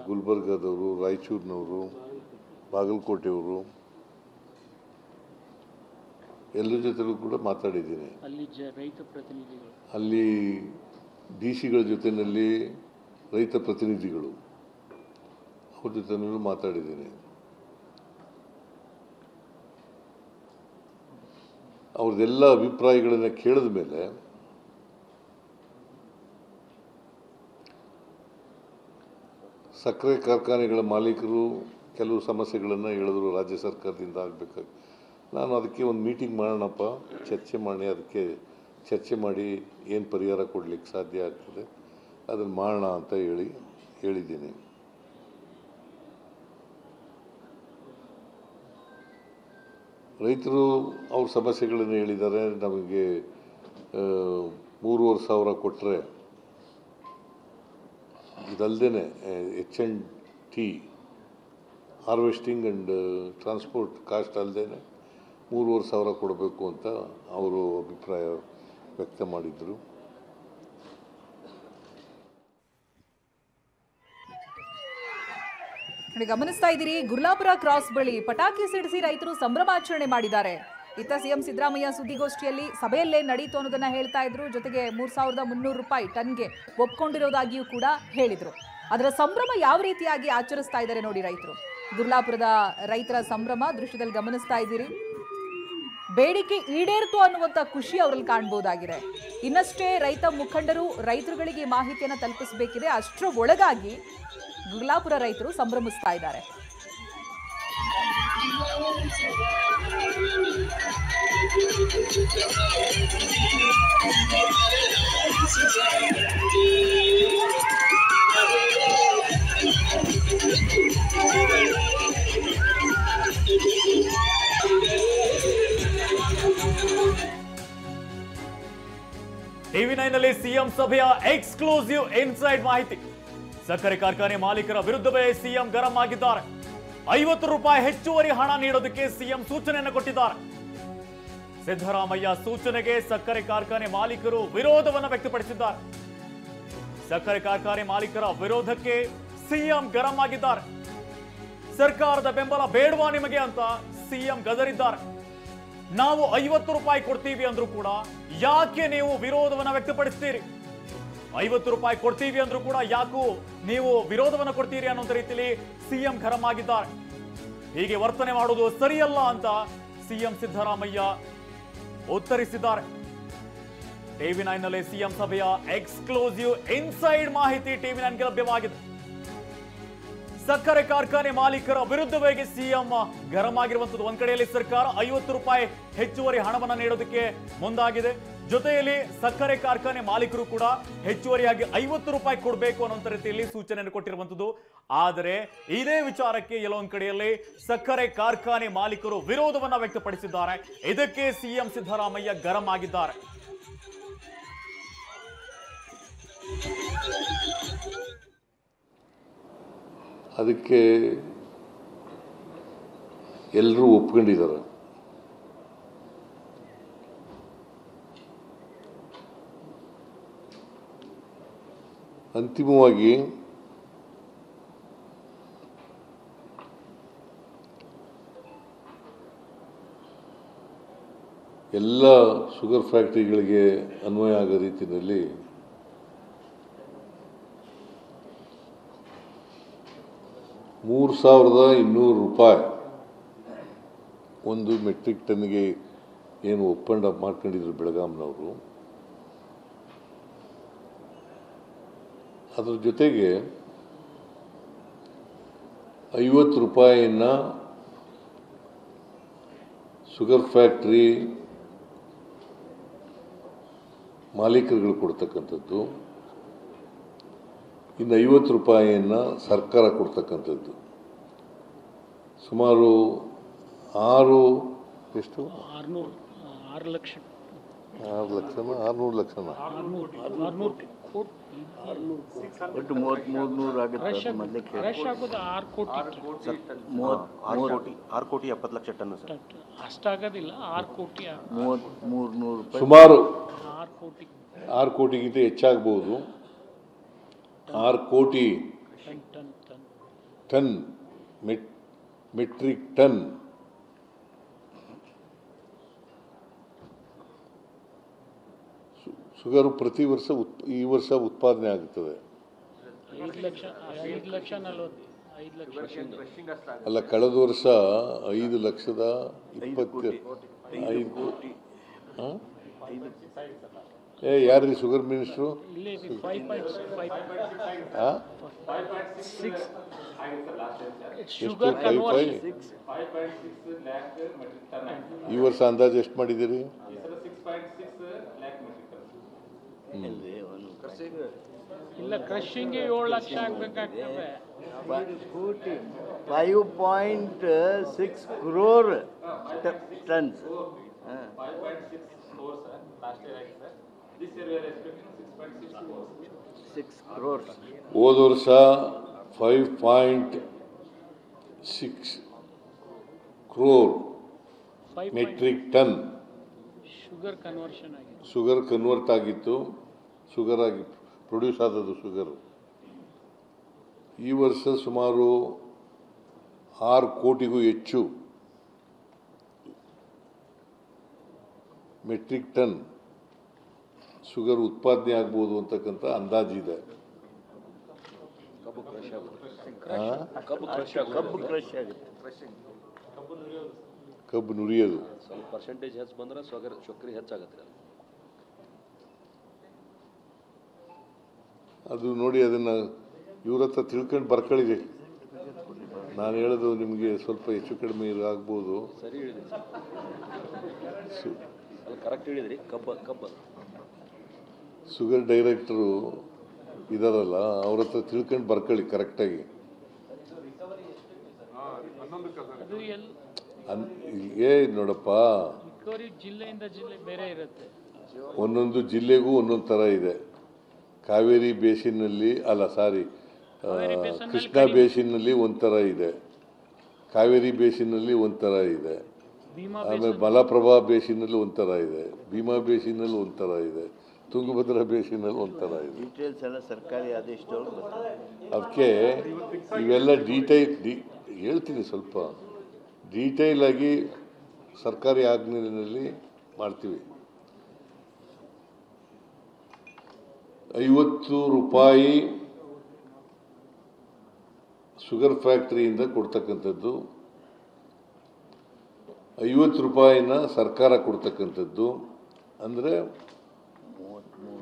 ಗುಲ್ಬರ್ಗದವರು, ರಾಯಚೂರಿನವರು, ಬಾಗಲಕೋಟೆಯವರು ಎಲ್ಲರ ಜೊತೆಲೂ ಕೂಡ ಮಾತಾಡಿದ್ದೀನಿ. ಅಲ್ಲಿ DC ಗಳ ಜೊತೆಯಲ್ಲಿ ರೈತ ಪ್ರತಿನಿಧಿಗಳು ಅವ್ರ ಜೊತೆನೂ ಮಾತಾಡಿದ್ದೀನಿ. ಅವ್ರದ್ದೆಲ್ಲ ಅಭಿಪ್ರಾಯಗಳನ್ನು ಕೇಳಿದ ಮೇಲೆ ಸಕ್ಕರೆ ಕಾರ್ಖಾನೆಗಳ ಮಾಲೀಕರು ಕೆಲವು ಸಮಸ್ಯೆಗಳನ್ನು ಹೇಳಿದ್ರು, ರಾಜ್ಯ ಸರ್ಕಾರದಿಂದ ಆಗಬೇಕಾಗಿ. ನಾನು ಅದಕ್ಕೆ ಒಂದು ಮೀಟಿಂಗ್ ಮಾಡೋಣಪ್ಪ, ಚರ್ಚೆ ಮಾಡಿ, ಅದಕ್ಕೆ ಚರ್ಚೆ ಮಾಡಿ ಏನು ಪರಿಹಾರ ಕೊಡಲಿಕ್ಕೆ ಸಾಧ್ಯ ಆಗ್ತದೆ ಅದನ್ನು ಮಾಡೋಣ ಅಂತ ಹೇಳಿದ್ದೀನಿ. ರೈತರು ಅವ್ರ ಸಮಸ್ಯೆಗಳನ್ನು ಹೇಳಿದ್ದಾರೆ. ನಮಗೆ 3,500 ಕೊಟ್ಟರೆ ಇದಲ್ಲದೆ H&T harvesting and transport cost ಅಲ್ಲದೆ 3,500 ಕೊಡಬೇಕು ಅಂತ ಅವರು ಅಭಿಪ್ರಾಯ ವ್ಯಕ್ತ ಮಾಡಿದರು. ಗಮನಿಸ್ತಾ ಇದ್ದೀರಿ, ಗುರ್ಲಾಪುರ ಕ್ರಾಸ್ ಬಳಿ ಪಟಾಕಿ ಸಿಡಿಸಿ ರೈತರು ಸಂಭ್ರಮಾಚರಣೆ ಮಾಡಿದ್ದಾರೆ. ಇತ್ತ ಸಿಎಂ ಸಿದ್ದರಾಮಯ್ಯ ಸುದ್ದಿಗೋಷ್ಠಿಯಲ್ಲಿ ಸಭೆಯಲ್ಲೇ ನಡೀತು ಅನ್ನೋದನ್ನ ಹೇಳ್ತಾ ಇದ್ರು. ಜೊತೆಗೆ 3,300 ರೂಪಾಯಿ ಟನ್ಗೆ ಒಪ್ಕೊಂಡಿರೋದಾಗಿಯೂ ಕೂಡ ಹೇಳಿದ್ರು. ಅದರ ಸಂಭ್ರಮ ಯಾವ ರೀತಿಯಾಗಿ ಆಚರಿಸ್ತಾ ಇದ್ದಾರೆ ನೋಡಿ ರೈತರು. ಗುರ್ಲಾಪುರದ ರೈತರ ಸಂಭ್ರಮ ದೃಶ್ಯದಲ್ಲಿ ಗಮನಿಸ್ತಾ ಇದ್ದೀರಿ. ಬೇಡಿಕೆ ಈಡೇರ್ತು ಅನ್ನುವಂಥ ಖುಷಿ ಅವರಲ್ಲಿ ಕಾಣಬಹುದಾಗಿದೆ. ಇನ್ನಷ್ಟೇ ರೈತ ಮುಖಂಡರು ರೈತರುಗಳಿಗೆ ಮಾಹಿತಿಯನ್ನು ತಲುಪಿಸಬೇಕಿದೆ. ಅಷ್ಟರ ಒಳಗಾಗಿ ಗುರ್ಲಾಪುರ ರೈತರು ಸಂಭ್ರಮಿಸ್ತಾ ಇದ್ದಾರೆ. TV9 ನಲ್ಲಿ ಸಿಎಂ ಸಭೆಯ ಎಕ್ಸ್ಕ್ಲೂಸಿವ್ ಇನ್ಸೈಡ್ ಮಾಹಿತಿ. ಸಕ್ಕರೆ ಕಾರ್ಖಾನೆ ಮಾಲೀಕರ ವಿರುದ್ಧವೇ ಸಿಎಂ ಗರಂ ಆಗಿದ್ದಾರೆ. 50 ರೂಪಾಯಿ ಹೆಚ್ಚುವರಿ ಹಣ ನೀಡೋದಕ್ಕೆ ಸಿಎಂ ಸೂಚನೆಯನ್ನು ಕೊಟ್ಟಿದ್ದಾರೆ. ಸಿದ್ದರಾಮಯ್ಯ ಸೂಚನೆಗೆ ಸಕ್ಕರೆ ಕಾರ್ಖಾನೆ ಮಾಲೀಕರು ವಿರೋಧವನ್ನು ವ್ಯಕ್ತಪಡಿಸಿದ್ದಾರೆ. ಸಕ್ಕರೆ ಕಾರ್ಖಾನೆ ಮಾಲೀಕರ ವಿರೋಧಕ್ಕೆ ಸಿಎಂ ಗರಂ ಆಗಿದ್ದಾರೆ. ಸರ್ಕಾರದ ಬೆಂಬಲ ಬೇಡವಾ ನಿಮಗೆ ಅಂತ ಸಿಎಂ ಗದರಿದ್ದಾರೆ. ನಾವು 50 ರೂಪಾಯಿ ಕೊಡ್ತೀವಿ ಅಂದ್ರೂ ಕೂಡ ಯಾಕೆ ನೀವು ವಿರೋಧವನ್ನು ವ್ಯಕ್ತಪಡಿಸ್ತೀರಿ? 50 ರೂಪಾಯಿ ಕೊಡ್ತೀವಿ ಅಂದ್ರೂ ಕೂಡ ಯಾಕೂ ನೀವು ವಿರೋಧವನ್ನು ಕೊಡ್ತೀರಿ ಅನ್ನೋ ರೀತಿಯಲ್ಲಿ ಸಿಎಂ ಗರಂ ಆಗಿದ್ದಾರೆ. ಹೀಗೆ ವರ್ತನೆ ಮಾಡುವುದು ಸರಿಯಲ್ಲ ಅಂತ ಸಿಎಂ ಸಿದ್ದರಾಮಯ್ಯ ಉತ್ತರಿಸಿದ್ದಾರೆ. TV9 ನಲ್ಲಿ ಸಿಎಂ ಸಭೆಯ ಎಕ್ಸ್ಕ್ಲೂಸಿವ್ ಇನ್ಸೈಡ್ ಮಾಹಿತಿ TV9ಗೆ ಲಭ್ಯವಾಗಿದೆ. ಸಕ್ಕರೆ ಕಾರ್ಖಾನೆ ಮಾಲೀಕರ ವಿರುದ್ಧವೇ ಸಿಎಂ ಗರಂ ಆಗಿರುವಂತದ್ದು. ಒಂದ್ ಕಡೆಯಲ್ಲಿ ಸರ್ಕಾರ 50 ರೂಪಾಯಿ ಹೆಚ್ಚುವರಿ ಹಣವನ್ನು ನೀಡೋದಕ್ಕೆ ಮುಂದಾಗಿದೆ. ಜೊತೆಯಲ್ಲಿ ಸಕ್ಕರೆ ಕಾರ್ಖಾನೆ ಮಾಲೀಕರು ಕೂಡ ಹೆಚ್ಚುವರಿಯಾಗಿ 50 ರೂಪಾಯಿ ಕೊಡಬೇಕು ಅನ್ನೋ ರೀತಿಯಲ್ಲಿ ಸೂಚನೆಯನ್ನು ಕೊಟ್ಟಿರುವಂತದ್ದು. ಆದರೆ ಇದೇ ವಿಚಾರಕ್ಕೆ ಎಲ್ಲೊಂದ್ ಕಡೆಯಲ್ಲಿ ಸಕ್ಕರೆ ಕಾರ್ಖಾನೆ ಮಾಲೀಕರು ವಿರೋಧವನ್ನ ವ್ಯಕ್ತಪಡಿಸಿದ್ದಾರೆ. ಇದಕ್ಕೆ ಸಿಎಂ ಸಿದ್ದರಾಮಯ್ಯ ಗರಂ ಆಗಿದ್ದಾರೆ. ಅದಕ್ಕೆ ಎಲ್ಲರೂ ಒಪ್ಕೊಂಡಿದ್ದಾರೆ. ಅಂತಿಮವಾಗಿ ಎಲ್ಲ ಶುಗರ್ ಫ್ಯಾಕ್ಟರಿಗಳಿಗೆ ಅನ್ವಯ ಆಗೋ ರೀತಿಯಲ್ಲಿ ₹3,200 ಒಂದು ಮೆಟ್ರಿಕ್ ಟನ್ಗೆ ಏನು ಒಪ್ಪಂದ ಮಾಡ್ಕೊಂಡಿದ್ರು ಬೆಳಗಾಂನವರು. ಅದರ ಜೊತೆಗೆ 50 ರೂಪಾಯಿಯನ್ನು ಶುಗರ್ ಫ್ಯಾಕ್ಟ್ರಿ ಮಾಲೀಕರುಗಳು ಕೊಡ್ತಕ್ಕಂಥದ್ದು, ಇನ್ನು 50 ರೂಪಾಯಿಯನ್ನು ಸರ್ಕಾರ ಕೊಡ್ತಕ್ಕಂಥದ್ದು. ಸುಮಾರು 6 ಲಕ್ಷನ ಒಟ್ಟು 300 ಆಗುತ್ತೆ. 6 ಕೋಟಿ 70 ಲಕ್ಷ ಟನ್ ಸರ್. ಅಷ್ಟಾಗೋದಿಲ್ಲ. 6 ಕೋಟಿ 300 ರೂಪಾಯಿ ಸುಮಾರು 6 ಕೋಟಿಗಿಂತ ಹೆಚ್ಚಾಗಬಹುದು. 6 ಕೋಟಿ ಟನ್ ಮೆಟ್ರಿಕ್ ಟನ್ ಶುಗರು ಪ್ರತಿ ವರ್ಷ ಈ ವರ್ಷ ಉತ್ಪಾದನೆ ಆಗುತ್ತದೆ. 5 ಲಕ್ಷ 40 5 ಲಕ್ಷ ಅಲ್ಲ, ಕಳೆದ ವರ್ಷ 5,20,5 ಯಾರ್ರಿ ಶುಗರ್ ಮಿನಿಸ್ಟ್ರು? ಇಲ್ಲಿ 5.6 ಶುಗರ್ ಕನ್ವರ್ಷನ್ ಈ ವರ್ಷ ಅಂದಾಜು ಎಷ್ಟು ಮಾಡಿದ್ದೀರಿ? ಇಲ್ಲ ಕ್ರಷಿಂಗ್ 7 ಲಕ್ಷ ಆಗ್ಬೇಕಾಗ್ತದೆ. 5.6 crore tons. 6 crores. ಹೋದ ವರ್ಷ 5.6 crore metric ton sugar conversion ಆಗಿದೆ. ಶುಗರ್ ಕನ್ವರ್ಟ್ ಆಗಿತ್ತು, ಶುಗರ್ ಆಗಿ ಪ್ರೊಡ್ಯೂಸ್ ಆದದ್ದು ಶುಗರು. ಈ ವರ್ಷ ಸುಮಾರು 6 ಕೋಟಿಗೂ ಹೆಚ್ಚು ಮೆಟ್ರಿಕ್ ಟನ್ ಶುಗರ್ ಉತ್ಪಾದನೆ ಆಗ್ಬೋದು ಅಂತಕ್ಕಂಥ ಅಂದಾಜಿದೆ. ಕಬ್ಬು ಕ್ರಶ್ ಆಗುತ್ತೆ. ಕಬ್ಬು ನುರಿಯೋದು ಸ್ವಲ್ಪ ಪರ್ಸೆಂಟೇಜ್ ಹೆಚ್ಚು ಬಂದ್ರೆ ಸಕ್ಕರೆ ಹೆಚ್ಚಾಗುತ್ತೆ. ಅದು ನೋಡಿ, ಅದನ್ನು ಇವ್ರ ಹತ್ರ ತಿಳ್ಕೊಂಡು ಬರ್ಕೊಳ್ಳಿರಿ. ನಾನು ಹೇಳೋದು ನಿಮಗೆ ಸ್ವಲ್ಪ ಹೆಚ್ಚು ಕಡಿಮೆ ಆಗ್ಬೋದು. ಸರಿ ಹೇಳಿದ್ರಿ, ಅಲ್ಲಿ ಕರೆಕ್ಟ್ ಹೇಳಿದ್ರಿ. ಕಬ್ಬ ಶುಗರ್ ಡೈರೆಕ್ಟರು ಇದಾರಲ್ಲ, ಅವ್ರ ಹತ್ರ ತಿಳ್ಕೊಂಡು ಬರ್ಕೊಳ್ಳಿ ಕರೆಕ್ಟಾಗಿ. ಅದು ನೋಡಪ್ಪ, ರಿಕವರಿ ಜಿಲ್ಲೆಯಿಂದ ಜಿಲ್ಲೆ ಬೇರೆ ಇರುತ್ತೆ. ಒಂದೊಂದು ಜಿಲ್ಲೆಗೂ ಒಂದೊಂದು ಥರ ಇದೆ. ಕಾವೇರಿ ಬೇಸಿನ್ನಲ್ಲಿ ಕೃಷ್ಣ ಬೇಸಿನ್ನಲ್ಲಿ ಒಂಥರ ಇದೆ, ಕಾವೇರಿ ಬೇಸಿನ್ನಲ್ಲಿ ಒಂಥರ ಇದೆ, ಆಮೇಲೆ ಮಲಪ್ರಭಾ ಬೇಸಿನಲ್ಲಿ ಒಂಥರ ಇದೆ, ಭೀಮಾ ಬೇಸಿನಲ್ಲಿ ಒಂಥರ ಇದೆ, ತುಂಗಭದ್ರಾ ಬೇಸಿನಲ್ಲಿ ಒಂಥರ ಇದೆ. ಡೀಟೇಲ್ಸ್ ಎಲ್ಲ ಸರ್ಕಾರಿ ಆದೇಶದೊಳಗೆ ಬರ್ತದೆ. ಅದಕ್ಕೆ ಇವೆಲ್ಲ ಹೇಳ್ತೀನಿ, ಸ್ವಲ್ಪ ಡೀಟೇಲ್ ಆಗಿ ಸರ್ಕಾರಿ ಆಜ್ಞೆಯಲ್ಲಿ ಮಾಡ್ತೀವಿ. 50 ರೂಪಾಯಿ ಶುಗರ್ ಫ್ಯಾಕ್ಟ್ರಿಯಿಂದ ಕೊಡ್ತಕ್ಕಂಥದ್ದು, 50 ರೂಪಾಯಿನ ಸರ್ಕಾರ ಕೊಡ್ತಕ್ಕಂಥದ್ದು, ಅಂದರೆ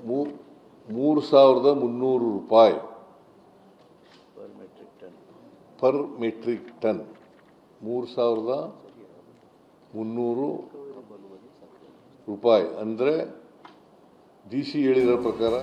3,300 ರೂಪಾಯಿ ಪರ್ ಮೆಟ್ರಿಕ್ ಟನ್. 3,300 ರೂಪಾಯಿ ಅಂದರೆ DC ಹೇಳಿರೋ ಪ್ರಕಾರ